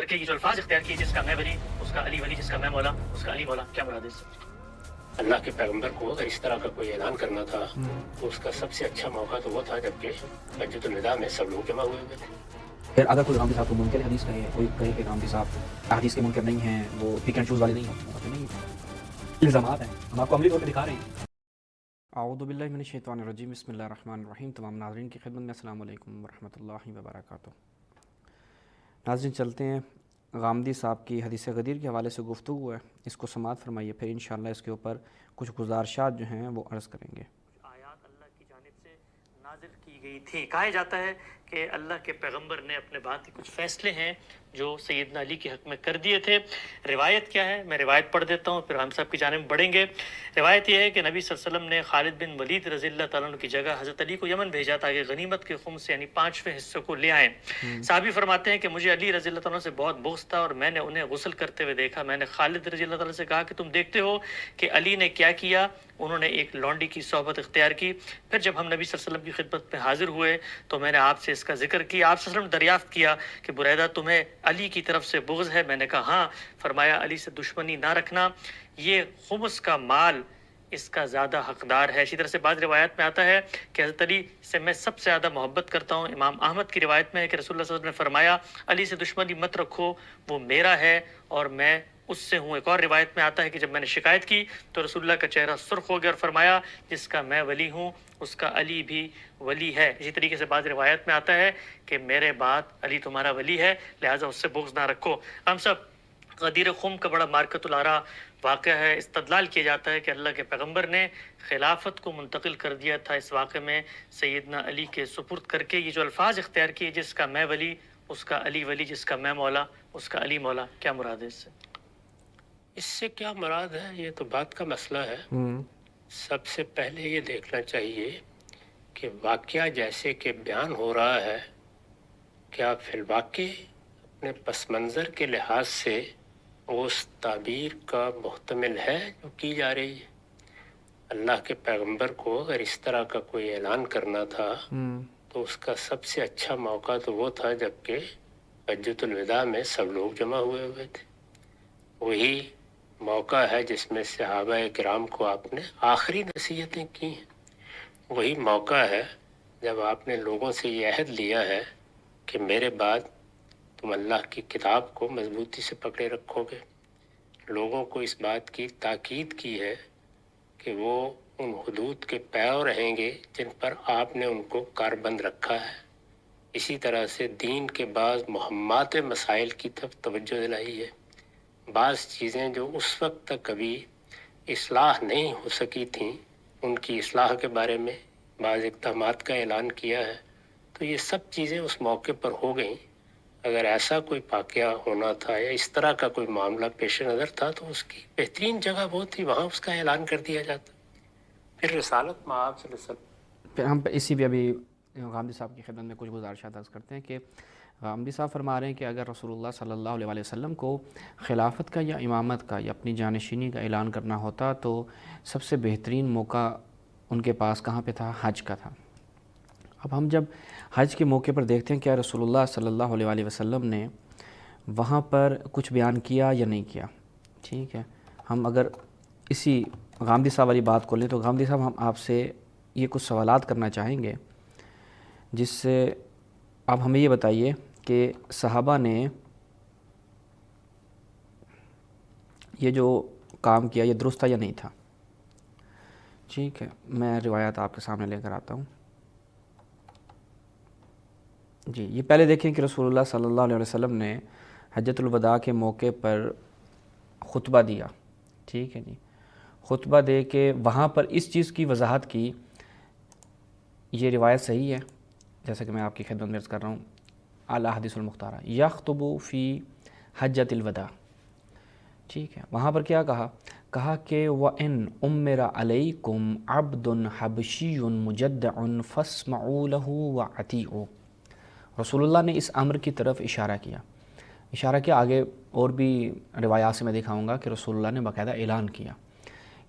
کر کے یہ جو الفاظ اختیار کیے، جس کا میں ولی اس کا علی ولی، جس کا میں مولا اس کا علی مولا، کیا مراد ہے اس سے؟ اللہ کے پیغمبر کو اگر اس طرح کا کوئی اعلان کرنا تھا تو اس کا سب سے اچھا موقع تو وہ تھا جبکہ حجۃ الوداع میں سب لوگ جمع ہوئے تھے۔ پھر اگر کوئی غامدی صاحب کو منکر حدیث کہے، کوئی کہے کہ غامدی صاحب حدیث کے منکر نہیں ہیں، وہ پک اینڈ چوز والے نہیں ہوتے، نہیں، الزامات ہیں، ہم آپ کو عملی طور پہ دکھا رہے ہیں۔ اعوذ باللہ من الشیطان الرجیم، بسم اللہ الرحمن الرحیم۔ تمام ناظرین کی خدمت میں السلام علیکم ورحمۃ اللہ وبرکاتہ۔ ناظرین چلتے ہیں، غامدی صاحب کی حدیث غدیر کے حوالے سے گفتگو ہے، اس کو سماعت فرمائیے، پھر انشاءاللہ اس کے اوپر کچھ گزارشات جو ہیں وہ عرض کریں گے۔ آیات اللہ کی جانب سے نازل کی گئی تھی۔ کہا جاتا ہے کہ اللہ کے پیغمبر نے اپنے بعد کے کچھ فیصلے ہیں جو سیدنا علی کے حق میں کر دیے تھے۔ روایت کیا ہے، میں روایت پڑھ دیتا ہوں، پھر ہم صاحب کی جانب بڑھیں گے۔ روایت یہ ہے کہ نبی صلی اللہ علیہ وسلم نے خالد بن ولید رضی اللہ تعالیٰ عنہ کی جگہ حضرت علی کو یمن بھیجا تاکہ غنیمت کے خمس سے یعنی 5ویں حصے کو لے آئیں۔ صحابی فرماتے ہیں کہ مجھے علی رضی اللہ تعالیٰ عنہ سے بہت بغض تھا اور میں نے انہیں غسل کرتے ہوئے دیکھا۔ میں نے خالد رضی اللہ تعالیٰ سے کہا کہ تم دیکھتے ہو کہ علی نے کیا کیا؟ انہوں نے ایک لونڈی کی صحبت اختیار کی۔ پھر جب ہم نبی صلی اللہ علیہ وسلم کی خدمت میں حاضر ہوئے تو میں نے آپ سے اس کا ذکر کیا۔ آپ صلی اللہ علیہ وسلم نے دریافت کیا کہ بریدہ تمہیں علی کی طرف سے بغض ہے؟ میں نے کہا ہاں۔ فرمایا علی سے دشمنی نہ رکھنا، یہ خمس کا مال اس کا زیادہ حقدار ہے۔ اسی طرح سے بعض روایت میں آتا ہے کہ حضرت علی سے میں سب سے زیادہ محبت کرتا ہوں۔ امام احمد کی روایت میں ہے کہ رسول اللہ صلی اللہ علیہ وسلم نے فرمایا علی سے دشمنی مت رکھو، وہ میرا ہے اور میں اس سے ہوں۔ ایک اور روایت میں آتا ہے کہ جب میں نے شکایت کی تو رسول اللہ کا چہرہ سرخ ہو گیا اور فرمایا جس کا میں ولی ہوں اس کا علی بھی ولی ہے۔ اسی طریقے سے بعض روایت میں آتا ہے کہ میرے بعد علی تمہارا ولی ہے، لہٰذا اس سے بغض نہ رکھو۔ ہم سب غدیر خم کا بڑا مارکت العرا واقعہ ہے۔ استدلال کیا جاتا ہے کہ اللہ کے پیغمبر نے خلافت کو منتقل کر دیا تھا اس واقعے میں سیدنا علی کے سپرد کر کے۔ یہ جو الفاظ اختیار کیے، جس کا میں ولی اس کا علی ولی، جس کا میں مولا اس کا علی مولا، کیا مراد ہے اس سے؟ اس سے کیا مراد ہے یہ تو بات کا مسئلہ ہے۔ سب سے پہلے یہ دیکھنا چاہیے کہ واقعہ جیسے کہ بیان ہو رہا ہے، کیا فی الواقع اپنے پس منظر کے لحاظ سے اس تعبیر کا محتمل ہے جو کی جا رہی ہے؟ اللہ کے پیغمبر کو اگر اس طرح کا کوئی اعلان کرنا تھا تو اس کا سب سے اچھا موقع تو وہ تھا جبکہ حجۃ الوداع میں سب لوگ جمع ہوئے تھے۔ وہی موقع ہے جس میں صحابہ کرام کو آپ نے آخری نصیحتیں کی ہیں۔ وہی موقع ہے جب آپ نے لوگوں سے یہ عہد لیا ہے کہ میرے بعد تم اللہ کی کتاب کو مضبوطی سے پکڑے رکھو گے۔ لوگوں کو اس بات کی تاکید کی ہے کہ وہ ان حدود کے پیرو رہیں گے جن پر آپ نے ان کو کاربند رکھا ہے۔ اسی طرح سے دین کے بعض مہمات مسائل کی طرف توجہ دلائی ہے۔ بعض چیزیں جو اس وقت تک کبھی اصلاح نہیں ہو سکی تھیں، ان کی اصلاح کے بارے میں بعض اقدامات کا اعلان کیا ہے۔ تو یہ سب چیزیں اس موقع پر ہو گئیں۔ اگر ایسا کوئی واقعہ ہونا تھا یا اس طرح کا کوئی معاملہ پیش نظر تھا تو اس کی بہترین جگہ وہ تھی، وہاں اس کا اعلان کر دیا جاتا۔ پھر رسالت میں آپ صلی اللہ علیہ وسلم، پھر ہم اسی بھی ابھی غامدی صاحب کی خدمت میں کچھ گزارشات عرض کرتے ہیں کہ غامدی صاحب فرما رہے ہیں کہ اگر رسول اللہ صلی اللہ علیہ وسلم کو خلافت کا یا امامت کا یا اپنی جانشینی کا اعلان کرنا ہوتا تو سب سے بہترین موقع ان کے پاس کہاں پہ تھا؟ حج کا تھا۔ اب ہم جب حج کے موقع پر دیکھتے ہیں کیا رسول اللہ صلی اللہ علیہ وسلم نے وہاں پر کچھ بیان کیا یا نہیں کیا؟ ٹھیک ہے، ہم اگر اسی غامدی صاحب والی بات کو لیں تو غامدی صاحب ہم آپ سے یہ کچھ سوالات کرنا چاہیں گے، جس سے آپ ہمیں یہ بتائیے کہ صحابہ نے یہ جو کام کیا یہ درست تھا یا نہیں تھا؟ ٹھیک ہے، میں روایات آپ کے سامنے لے کر آتا ہوں۔ جی، یہ پہلے دیکھیں کہ رسول اللہ صلی اللہ علیہ وسلم نے حجۃ الوداع کے موقع پر خطبہ دیا، ٹھیک ہے جی، خطبہ دے کے وہاں پر اس چیز کی وضاحت کی، یہ روایت صحیح ہے جیسا کہ میں آپ کی خدمت میں عرض کر رہا ہوں، الاحادیث المختارہ یخطب فی حجۃ الوداع، ٹھیک ہے، وہاں پر کیا کہا کہ وَإِنْ أُمِّرَ عَلَيْكُمْ عَبْدٌ حَبْشِيٌّ مُجَدَّعٌ فَاسْمَعُوا لَهُ وَأَطِيعُوا۔ رسول اللہ نے اس امر کی طرف اشارہ کیا آگے اور بھی روایات سے میں دکھاؤں گا کہ رسول اللہ نے باقاعدہ اعلان کیا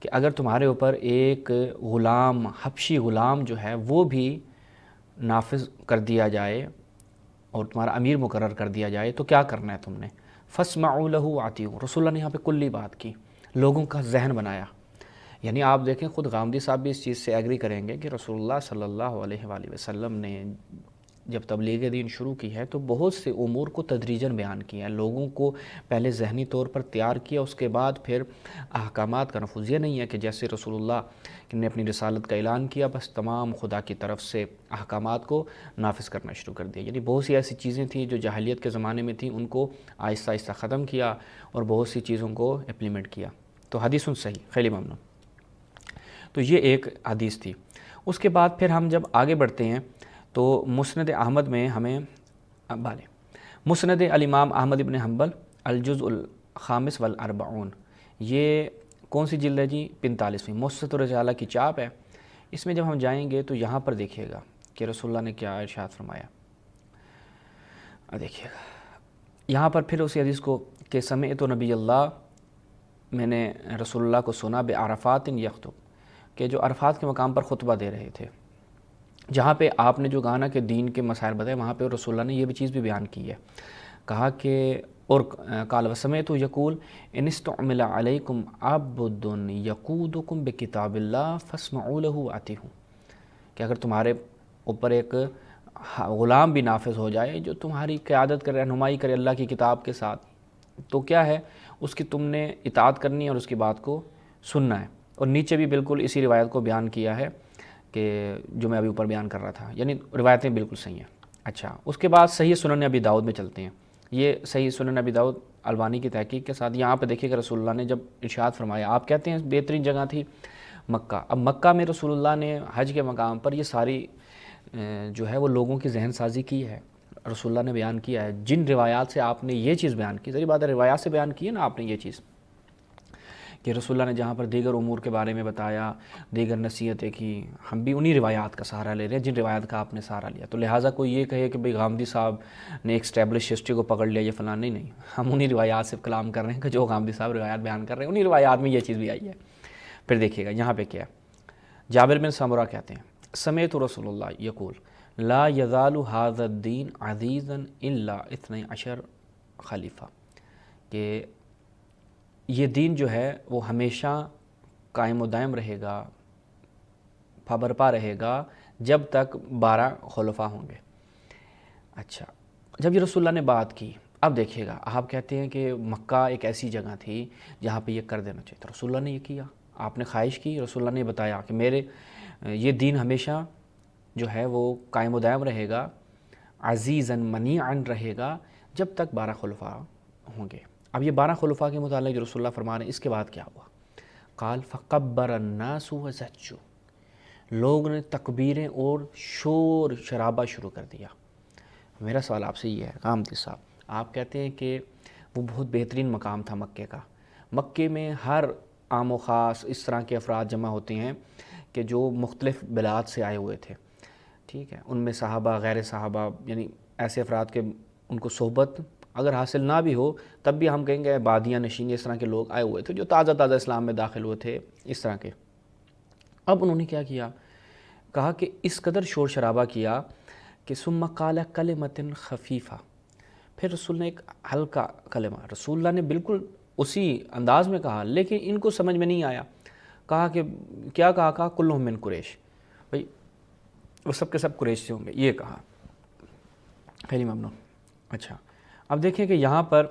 کہ اگر تمہارے اوپر ایک غلام، حبشی غلام جو ہے وہ بھی نافذ کر دیا جائے اور تمہارا امیر مقرر کر دیا جائے تو کیا کرنا ہے تم نے؟ فاسمعوا لہ واطیعوا، رسول اللہ نے یہاں پہ کلی بات کی، لوگوں کا ذہن بنایا۔ یعنی آپ دیکھیں خود غامدی صاحب بھی اس چیز سے ایگری کریں گے کہ رسول اللہ صلی اللہ علیہ وآلہ وسلم نے جب تبلیغ دین شروع کی ہے تو بہت سے امور کو تدریجاً بیان کیا ہے، لوگوں کو پہلے ذہنی طور پر تیار کیا، اس کے بعد پھر احکامات کا نفوذ۔ یہ نہیں ہے کہ جیسے رسول اللہ نے اپنی رسالت کا اعلان کیا بس تمام خدا کی طرف سے احکامات کو نافذ کرنا شروع کر دیا۔ یعنی بہت سی ایسی چیزیں تھیں جو جاہلیت کے زمانے میں تھیں، ان کو آہستہ آہستہ ختم کیا اور بہت سی چیزوں کو امپلیمنٹ کیا۔ تو حدیث صحیح، خیلی ممنون۔ تو یہ ایک حدیث تھی۔ اس کے بعد پھر ہم جب آگے بڑھتے ہیں تو مسند احمد میں ہمیں مسند الامام احمد ابن حنبل الجزء الخامس والاربعون، یہ کون سی جلد ہے جی؟ 45ویں، موسط الرسالہ کی چاپ ہے۔ اس میں جب ہم جائیں گے تو یہاں پر دیکھیے گا کہ رسول اللہ نے کیا ارشاد فرمایا، دیکھیے گا یہاں پر پھر اسی حدیث کو کہ سمعت نبی اللہ، میں نے رسول اللہ کو سنا بعرفات یخطب، کہ جو عرفات کے مقام پر خطبہ دے رہے تھے، جہاں پہ آپ نے جو گانا کے دین کے مسائل بتائے، وہاں پہ رسول اللہ نے یہ بھی چیز بھی بیان کی ہے، کہا کہ اور قال وسمعت یقول ان استعمل علیکم عبد یقودکم بکتاب اللہ فاسمعوا لہ واطیعوا، کہ اگر تمہارے اوپر ایک غلام بھی نافذ ہو جائے جو تمہاری قیادت کرے، رہنمائی کرے اللہ کی کتاب کے ساتھ، تو کیا ہے اس کی تم نے اطاعت کرنی ہے اور اس کی بات کو سننا ہے۔ اور نیچے بھی بالکل اسی روایت کو بیان کیا ہے کہ جو میں ابھی اوپر بیان کر رہا تھا، یعنی روایتیں بالکل صحیح ہیں۔ اچھا، اس کے بعد صحیح سنن ابی داؤد میں چلتے ہیں۔ یہ صحیح سنن ابی داؤد البانی کی تحقیق کے ساتھ یہاں پہ دیکھیے کہ رسول اللہ نے جب ارشاد فرمایا، آپ کہتے ہیں بہترین جگہ تھی مکہ، اب مکہ میں رسول اللہ نے حج کے مقام پر یہ ساری جو ہے وہ لوگوں کی ذہن سازی کی ہے، رسول اللہ نے بیان کیا ہے، جن روایات سے آپ نے یہ چیز بیان کی، ذریعہ بات ہے روایات سے بیان کی ہے نا آپ نے یہ چیز، کہ رسول اللہ نے جہاں پر دیگر امور کے بارے میں بتایا، دیگر نصیحتیں کی، ہم بھی انہی روایات کا سہارا لے رہے ہیں جن روایات کا آپ نے سہارا لیا۔ تو لہٰذا کوئی یہ کہے کہ بھئی غامدی صاحب نے ایک اسٹیبلش ہسٹری کو پکڑ لیا، یہ فلاں، نہیں، ہم انہی روایات سے کلام کر رہے ہیں کہ جو غامدی صاحب روایات بیان کر رہے ہیں انہی روایات میں یہ چیز بھی آئی ہے۔ پھر دیکھیے گا یہاں پہ کیا ہے، جابر بن سمرہ کہتے ہیں سمعت رسول اللہ یقول لا یزال ھذا الدین عزیزا الا 12 خلیفہ، کہ یہ دین جو ہے وہ ہمیشہ قائم و دائم رہے گا، پابرپا رہے گا جب تک 12 خلفاء ہوں گے۔ اچھا، جب یہ رسول اللہ نے بات کی، اب دیکھیے گا آپ کہتے ہیں کہ مکہ ایک ایسی جگہ تھی جہاں پہ یہ کر دینا چاہیے، تو رسول اللہ نے یہ کیا، آپ نے خواہش کی، رسول اللہ نے بتایا کہ میرے یہ دین ہمیشہ جو ہے وہ قائم و دائم رہے گا، عزیزاً منیعاً رہے گا جب تک 12 خلفاء ہوں گے۔ اب یہ 12 خلفاء کے متعلق جو رسول اللہ فرما رہے ہیں، اس کے بعد کیا ہوا؟ قال فکبر الناس وزجوا، لوگ نے تکبیریں اور شور شرابہ شروع کر دیا۔ میرا سوال آپ سے یہ ہے غامدی صاحب، آپ کہتے ہیں کہ وہ بہت بہترین مقام تھا مکے کا، مکے میں ہر عام و خاص اس طرح کے افراد جمع ہوتے ہیں کہ جو مختلف بلاد سے آئے ہوئے تھے، ٹھیک ہے، ان میں صحابہ، غیر صحابہ، یعنی ایسے افراد کے ان کو صحبت اگر حاصل نہ بھی ہو تب بھی ہم کہیں گے بادیاں نشین، اس طرح کے لوگ آئے ہوئے تھے جو تازہ اسلام میں داخل ہوئے تھے، اس طرح کے۔ اب انہوں نے کیا کیا، کہا کہ اس قدر شور شرابہ کیا کہ ثم قال کلمۃ خفیفہ، پھر رسول نے ایک ہلکا کلمہ، رسول اللہ نے بالکل اسی انداز میں کہا لیکن ان کو سمجھ میں نہیں آیا، کہا کہ کیا کہا کلہم من قریش، بھئی وہ سب کے سب قریش سے ہوں گے، یہ کہا۔ خیلی ممنون۔ اچھا، اب دیکھیں کہ یہاں پر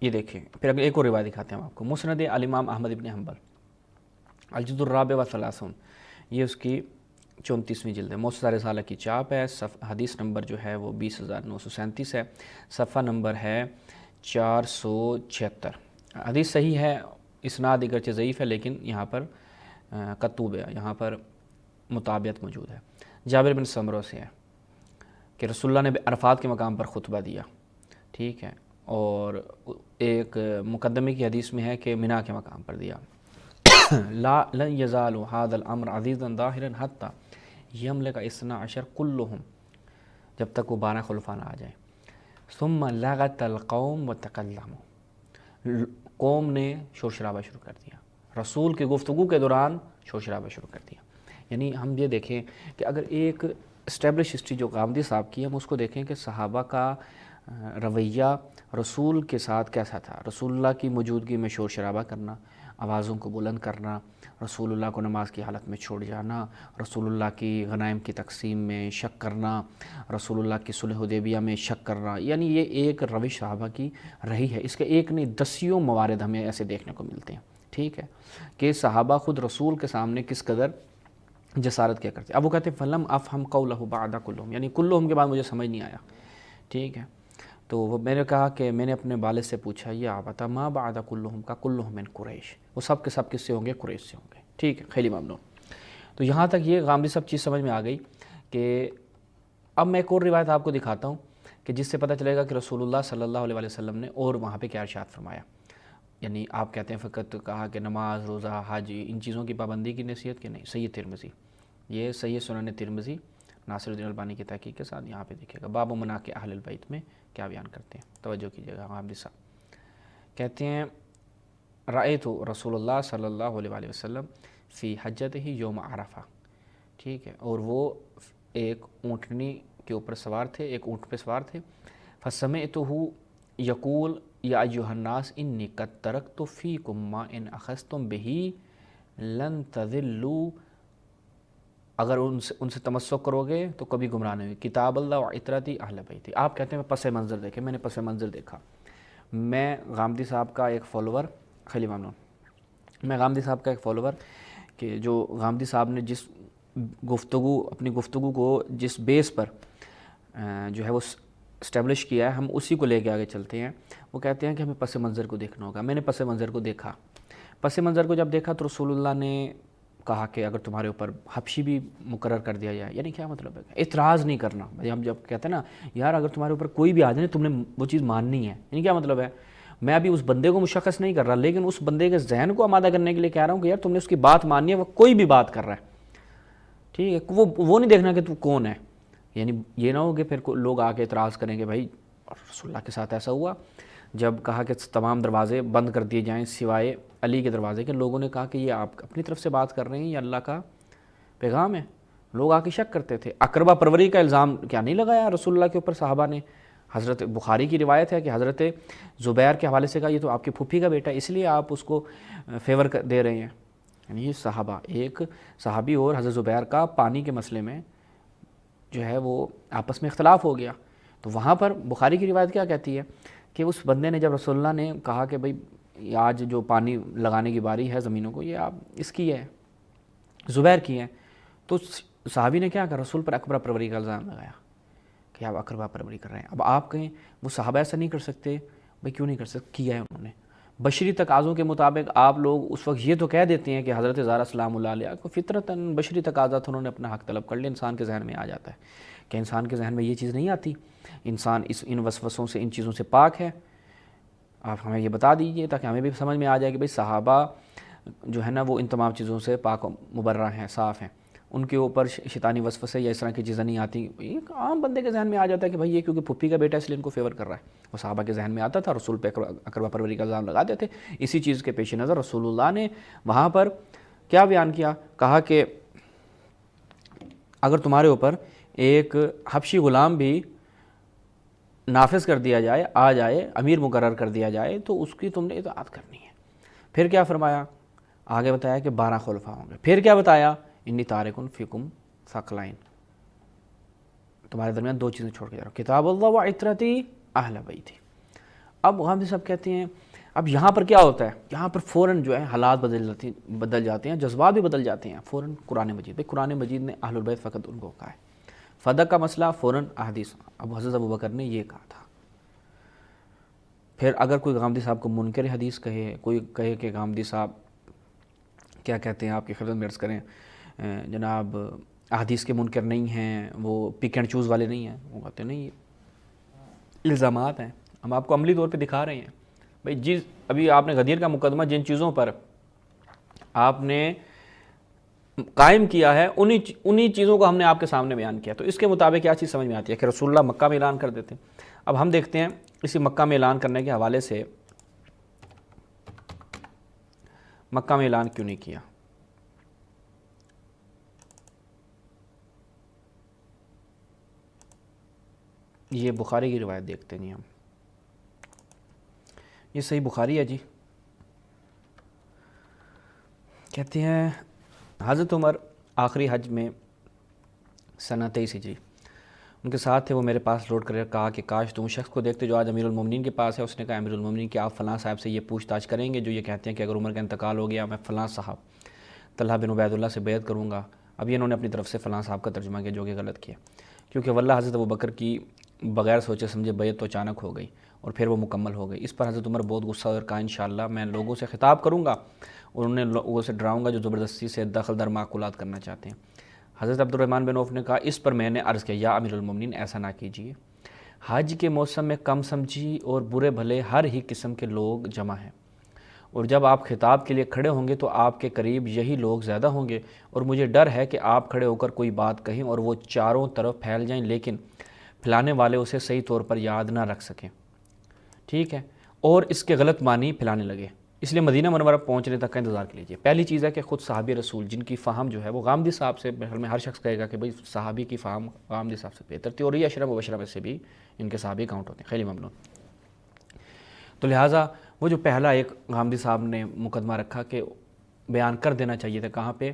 یہ دیکھیں، پھر اگر ایک اور روایت دکھاتے ہیں ہم آپ کو، مسند الامام احمد ابن حنبل الجزء الرابع والثلاثون، یہ اس کی 34ویں جلد ہے، موسط رسالہ کی چاپ ہے، حدیث نمبر جو ہے وہ 20,937 ہے، صفحہ نمبر ہے 476۔ حدیث صحیح ہے، اسناد اگرچہ ضعیف ہے لیکن یہاں پر کتوب ہے، یہاں پر مطابعت موجود ہے۔ جابر بن سمرہ سے ہے کہ رسول اللہ نے عرفات کے مقام پر خطبہ دیا، ٹھیک ہے، اور ایک مقدمے کی حدیث میں ہے کہ منا کے مقام پر دیا۔ لا لن یزال ھذا الامر عزیزا ظاہرا حتی یملک 12 کلہم، جب تک وہ 12 خلفاء نہ آ جائیں۔ ثم لغت القوم وتکلموا، قوم نے شور شرابہ شروع کر دیا، رسول کی گفتگو کے دوران شور شرابہ شروع کر دیا۔ یعنی ہم یہ دیکھیں کہ اگر ایک اسٹیبلش ہسٹری جو غامدی صاحب کی ہے، ہم اس کو دیکھیں کہ صحابہ کا رویہ رسول کے ساتھ کیسا تھا. رسول اللہ کی موجودگی میں شور شرابہ کرنا، آوازوں کو بلند کرنا، رسول اللہ کو نماز کی حالت میں چھوڑ جانا، رسول اللہ کی غنائم کی تقسیم میں شک کرنا، رسول اللہ کی صلح حدیبیہ میں شک کرنا، یعنی یہ ایک روش صحابہ کی رہی ہے. اس کے ایک نہیں دسیوں موارد ہمیں ایسے دیکھنے کو ملتے ہیں. ٹھیک ہے کہ صحابہ خود رسول کے سامنے کس قدر جسارت کیا کرتے. اب وہ کہتے ہیں فلم افہم قولہ بعد کلہم، یعنی کلہم کے بعد مجھے سمجھ نہیں آیا. ٹھیک ہے تو وہ میں نے کہا کہ میں نے اپنے والد سے پوچھا یہ آبتا ما بعد کلہم کا کلہم من قریش، وہ سب کے سب کس سے ہوں گے؟ قریش سے ہوں گے. ٹھیک ہے خیلی ممنون. تو یہاں تک یہ غامدی سب چیز سمجھ میں آ گئی کہ اب میں ایک اور روایت آپ کو دکھاتا ہوں کہ جس سے پتہ چلے گا کہ رسول اللہ صلی اللہ علیہ وسلم نے اور وہاں پہ کیا ارشاد فرمایا. یعنی آپ کہتے ہیں فقط کہا کہ نماز، روزہ، حج ان چیزوں کی پابندی کی نصیحت، کے نہیں. صحیح ترمذی، یہ صحیح سنن ترمذی ناصر الدین البانی کی تحقیق کے ساتھ یہاں پہ دیکھیے گا باب مناقب اہل البیت میں کیا بیان کرتے ہیں. توجہ کیجیے گا. غامدی صاحب کہتے ہیں رأیت رسول اللہ صلی اللہ علیہ وسلم فی حجتہ یوم عرفہ. ٹھیک ہے اور وہ ایک اونٹنی کے اوپر سوار تھے، ایک اونٹ پہ سوار تھے. فسمعتہ یقول یا ایھا الناس انی قد ترکت فیکم ما ان اخذتم بہ لن تضلوا، اگر ان سے تمسک کرو گے تو کبھی گمراہ نہیں ہوگی. کتاب اللہ و عطرتی اہل بیتی. آپ کہتے ہیں پس منظر دیکھے، میں نے پس منظر دیکھا. میں غامدی صاحب کا ایک فالوور، خیلی ممنون، میں غامدی صاحب کا ایک فالوور کہ جو غامدی صاحب نے جس اپنی گفتگو کو جس بیس پر جو ہے وہ اسٹیبلش کیا ہے، ہم اسی کو لے کے آگے چلتے ہیں. وہ کہتے ہیں کہ ہمیں پس منظر کو دیکھنا ہوگا. میں نے پس منظر کو دیکھا. پس منظر کو جب دیکھا تو رسول اللہ نے کہا کہ اگر تمہارے اوپر حبشی بھی مقرر کر دیا جائے، یعنی کیا مطلب ہے؟ اعتراض نہیں کرنا. بھائی ہم جب کہتے ہیں نا یار اگر تمہارے اوپر کوئی بھی آ جائے تم نے وہ چیز ماننی ہے، یعنی کیا مطلب ہے؟ میں ابھی اس بندے کو مشخص نہیں کر رہا لیکن اس بندے کے ذہن کو آمادہ کرنے کے لیے کہہ رہا ہوں کہ یار تم نے اس کی بات ماننی ہے، وہ کوئی بھی بات کر رہا ہے. ٹھیک ہے وہ نہیں دیکھنا کہ تو کون ہے. یعنی یہ نہ ہو کہ پھر لوگ آ کے اعتراض کریں کہ بھائی رسول اللہ کے ساتھ ایسا ہوا جب کہا کہ تمام دروازے بند کر دیے جائیں سوائے علی کے دروازے کے. لوگوں نے کہا کہ یہ آپ اپنی طرف سے بات کر رہے ہیں، یہ اللہ کا پیغام ہے. لوگ آ کے شک کرتے تھے. اقربا پروری کا الزام کیا نہیں لگایا رسول اللہ کے اوپر صحابہ نے؟ حضرت بخاری کی روایت ہے کہ حضرت زبیر کے حوالے سے کہا یہ تو آپ کی پھوپھی کا بیٹا ہے اس لیے آپ اس کو فیور دے رہے ہیں. یعنی یہ صحابہ، ایک صحابی اور حضرت زبیر کا پانی کے مسئلے میں جو ہے وہ آپس میں اختلاف ہو گیا. تو وہاں پر بخاری کی روایت کیا کہتی ہے کہ اس بندے نے جب رسول اللہ نے کہا کہ بھئی آج جو پانی لگانے کی باری ہے زمینوں کو یہ آپ اس کی ہے، زبیر کی ہے، تو صحابی نے کیا کہا؟ رسول پر اکبر پروری کا الزام لگایا کہ آپ اکبر پروری کر رہے ہیں. اب آپ کہیں وہ صحابہ ایسا نہیں کر سکتے؟ بھئی کیوں نہیں کر سکتے؟ کیا ہے انہوں نے. بشری تقاضوں کے مطابق آپ لوگ اس وقت یہ تو کہہ دیتے ہیں کہ حضرت زہرا سلام اللہ علیہ کو فطرتاً بشری تقاضا تھا، انہوں نے اپنا حق طلب کر لیا. انسان کے ذہن میں آ جاتا ہے کہ انسان کے ذہن میں یہ چیز نہیں آتی. انسان ان وسوسوں سے، ان چیزوں سے پاک ہے. آپ ہمیں یہ بتا دیجئے تاکہ ہمیں بھی سمجھ میں آ جائے کہ بھئی صحابہ جو ہے نا وہ ان تمام چیزوں سے پاک و مبرہ ہیں، صاف ہیں. ان کے اوپر شیطانی وسوسے یا اس طرح کی چیزیں نہیں آتی. ایک عام بندے کے ذہن میں آ جاتا ہے کہ بھئی یہ کیونکہ پھپھی کا بیٹا ہے اس لیے ان کو فیور کر رہا ہے. وہ صحابہ کے ذہن میں آتا تھا، رسول پہ اقربا پروری کا الزام لگاتے تھے. اسی چیز کے پیش نظر رسول اللہ نے وہاں پر کیا بیان کیا؟ کہا کہ اگر تمہارے اوپر ایک حبشی غلام بھی نافذ کر دیا جائے، آ جائے، امیر مقرر کر دیا جائے تو اس کی تم نے اطاعت کرنی ہے. پھر کیا فرمایا؟ آگے بتایا کہ 12 خلفاء ہوں گے. پھر کیا بتایا؟ انی تارکن فیکم ثقلین، تمہارے درمیان 2 چیزیں چھوڑ کے جا رہا ہوں، کتاب اللہ و عطرتی اہل بیتی. اب غامدی صاحب کہتے ہیں اب یہاں پر کیا ہوتا ہے؟ یہاں پر فوراً جو ہے حالات بدل جاتے ہیں، جذبات بھی بدل جاتے ہیں. فوراً قرآن مجید، بھئی قرآن مجید نے اہل البیت فقط ان کو کہا ہے. فدق کا مسئلہ فوراً احادیث، اب حضرت ابوبکر نے یہ کہا تھا. پھر اگر کوئی غامدی صاحب کو منکر حدیث کہے، کوئی کہے کہ غامدی صاحب کیا کہتے ہیں، آپ کی خدمت میں عرض کریں جناب احادیث کے منکر نہیں ہیں، وہ پک اینڈ چوز والے نہیں ہیں، وہ کہتے ہیں نہیں یہ الزامات ہیں، ہم آپ کو عملی طور پہ دکھا رہے ہیں. بھئی ابھی آپ نے غدیر کا مقدمہ جن چیزوں پر آپ نے قائم کیا ہے انہی چیزوں کو ہم نے آپ کے سامنے بیان کیا. تو اس کے مطابق کیا چیز سمجھ میں آتی ہے کہ رسول اللہ مکہ میں اعلان کر دیتے ہیں. اب ہم دیکھتے ہیں اسی مکہ میں اعلان کرنے کے حوالے سے مکہ میں اعلان کیوں نہیں کیا. یہ بخاری کی روایت دیکھتے ہیں ہم، یہ صحیح بخاری ہے جی. کہتے ہیں حضرت عمر آخری حج میں سنہ 23 ہجری ان کے ساتھ تھے. وہ میرے پاس لوٹ کر کہا کہ کاش تم شخص کو دیکھتے جو آج امیر المومنین کے پاس ہے. اس نے کہا امیر المومنین کہ آپ فلاں صاحب سے یہ پوچھ تاچھ کریں گے جو یہ کہتے ہیں کہ اگر عمر کا انتقال ہو گیا میں فلاں صاحب طلحہ بن عبید اللہ سے بیعت کروں گا. اب یہ انہوں نے اپنی طرف سے فلاں صاحب کا ترجمہ کیا جو کہ غلط کیا، کیونکہ واللہ حضرت ابوبکر کی بغیر سوچے سمجھے بیعت تو اچانک ہو گئی اور پھر وہ مکمل ہو گئی. اس پر حضرت عمر بہت غصہ اور کہا انشاءاللہ میں لوگوں سے خطاب کروں گا اور انہیں لوگوں سے ڈراؤں گا جو زبردستی سے دخل در معقولات کرنا چاہتے ہیں. حضرت عبد الرحمن بن عوف نے کہا اس پر میں نے عرض کیا یا امیر المومنین ایسا نہ کیجیے، حج کے موسم میں کم سمجھی اور برے بھلے ہر ہی قسم کے لوگ جمع ہیں، اور جب آپ خطاب کے لیے کھڑے ہوں گے تو آپ کے قریب یہی لوگ زیادہ ہوں گے، اور مجھے ڈر ہے کہ آپ کھڑے ہو کر کوئی بات کہیں اور وہ چاروں طرف پھیل جائیں لیکن پھیلانے والے اسے صحیح طور پر یاد نہ رکھ سکیں، ٹھیک ہے، اور اس کے غلط معنی پھیلانے لگے. اس لیے مدینہ منورہ پہنچنے تک کا انتظار کیجیے. پہلی چیز ہے کہ خود صحابی رسول جن کی فہم جو ہے وہ غامدی صاحب سے، بہر میں ہر شخص کہے گا کہ بھئی صحابی کی فہم غامدی صاحب سے بہتر تھی، اور یہ اشرا مبشرہ میں سے بھی ان کے صحابی کاؤنٹ ہوتے ہیں. خیلی ممنون. تو لہٰذا وہ جو پہلا ایک غامدی صاحب نے مقدمہ رکھا کہ بیان کر دینا چاہیے تھا کہاں پہ،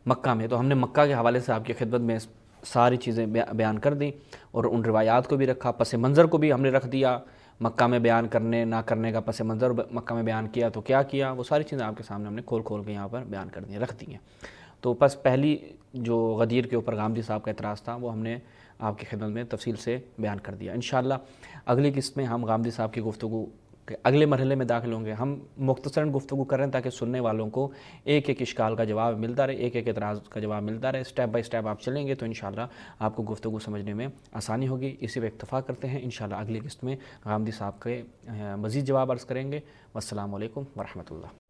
مکہ میں، تو ہم نے مکہ کے حوالے سے آپ کی خدمت میں ساری چیزیں بیان کر دیں اور ان روایات کو بھی رکھا، پس منظر کو بھی ہم نے رکھ دیا، مکہ میں بیان کرنے نہ کرنے کا پس منظر مکہ میں بیان کیا تو کیا کیا، وہ ساری چیزیں آپ کے سامنے ہم نے کھول کے یہاں پر بیان کر دی ہیں، رکھ دی ہیں. تو بس پہلی جو غدیر کے اوپر غامدی صاحب کا اعتراض تھا وہ ہم نے آپ کی خدمت میں تفصیل سے بیان کر دیا. انشاءاللہ اگلی قسط میں ہم غامدی صاحب کی گفتگو کے اگلے مرحلے میں داخل ہوں گے. ہم مختصراً گفتگو کر رہے ہیں تاکہ سننے والوں کو ایک ایک اشکال کا جواب ملتا رہے، ایک ایک اعتراض کا جواب ملتا رہے. اسٹیپ بائی اسٹیپ آپ چلیں گے تو انشاءاللہ آپ کو گفتگو سمجھنے میں آسانی ہوگی. اسی پہ اکتفا کرتے ہیں. انشاءاللہ اگلی قسط میں غامدی صاحب کے مزید جواب عرض کریں گے. والسلام علیکم ورحمۃ اللہ.